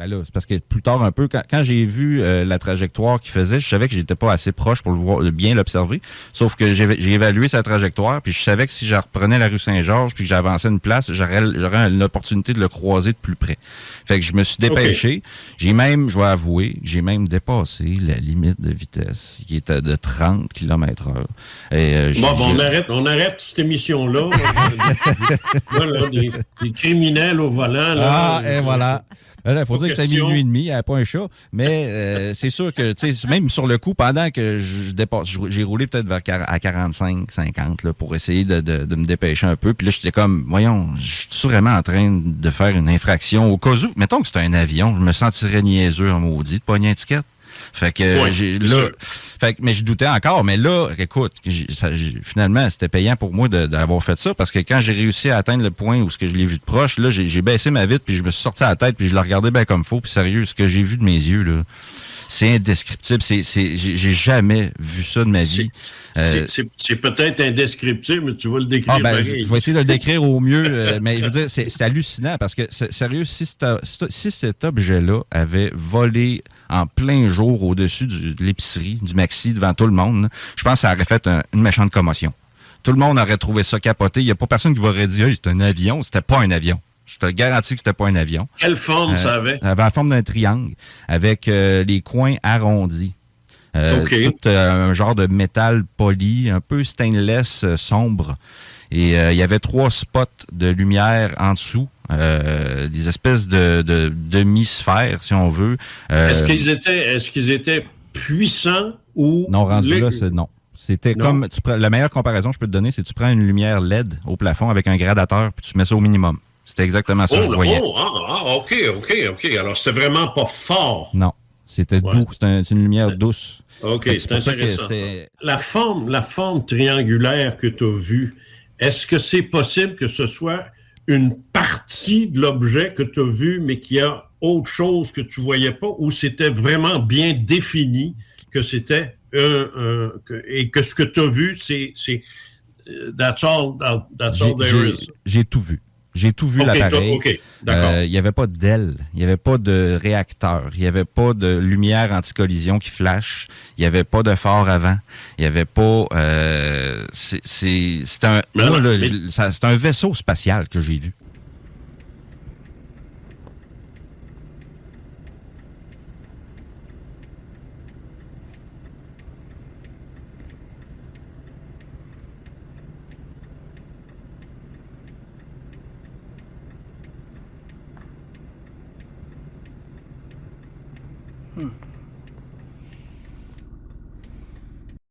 Ben là, c'est parce que plus tard un peu, quand j'ai vu la trajectoire qu'il faisait, je savais que j'étais pas assez proche pour le voir, bien l'observer. Sauf que j'ai évalué sa trajectoire, puis je savais que si je reprenais la rue Saint-Georges, puis que j'avançais une place, j'aurais l'opportunité de le croiser de plus près. Fait que je me suis dépêché. J'ai même, je dois avouer, j'ai même dépassé la limite de vitesse, qui était de 30 km/h. On arrête cette émission-là. Voilà, des criminels au volant. Là, et voilà. Il faut dire que c'était minuit et demi, il n'y avait pas un chat, mais c'est sûr que, même sur le coup, pendant que je dépasse, j'ai roulé peut-être à 45, 50, là, pour essayer de me dépêcher un peu. Puis là, j'étais comme, voyons, je suis vraiment en train de faire une infraction. Au cas où, mettons que c'était un avion, je me sentirais niaiseux en maudit de pogner une étiquette. Fait que mais je doutais encore, mais là, écoute, finalement, c'était payant pour moi d'avoir fait ça, parce que quand j'ai réussi à atteindre le point où ce que je l'ai vu de proche, là, j'ai baissé ma vitre, puis je me suis sorti à la tête, puis je l'ai regardé bien comme faut, puis sérieux, ce que j'ai vu de mes yeux, là, c'est indescriptible. J'ai jamais vu ça de ma vie. C'est peut-être indescriptible, mais tu vas le décrire. Je vais essayer de le décrire au mieux, mais je veux dire, c'est hallucinant, parce que, sérieux, si cet objet-là avait volé en plein jour au-dessus de l'épicerie, du Maxi, devant tout le monde, je pense que ça aurait fait une méchante commotion. Tout le monde aurait trouvé ça capoté. Il n'y a pas personne qui aurait dit « Hey, c'est un avion ». C'était pas un avion. Je te garantis que c'était pas un avion. Quelle forme ça avait? Ça avait la forme d'un triangle, avec les coins arrondis. Tout un genre de métal poli, un peu stainless sombre. Et il y avait 3 spots de lumière en dessous. Des espèces de demi-sphères, si on veut. Est-ce qu'ils étaient puissants ou... Non, rendu là, non. C'était comme... la meilleure comparaison que je peux te donner, c'est que tu prends une lumière LED au plafond avec un gradateur, puis tu mets ça au minimum. C'était exactement ça que je voyais. OK. Alors, c'était vraiment pas fort. Non. C'était doux. C'est une lumière douce. OK, c'est intéressant. La forme triangulaire que tu as vue, est-ce que c'est possible que ce soit une partie de l'objet que tu as vu, mais qu'il y a autre chose que tu voyais pas, ou c'était vraiment bien défini que c'était et que ce que tu as vu, c'est that's all there is. J'ai tout vu. J'ai tout vu l'appareil. D'accord. Il n'y avait pas d'aile, il n'y avait pas de réacteur, il n'y avait pas de lumière anti-collision qui flash, il n'y avait pas de phare avant, il n'y avait pas... c'est un vaisseau spatial que j'ai vu.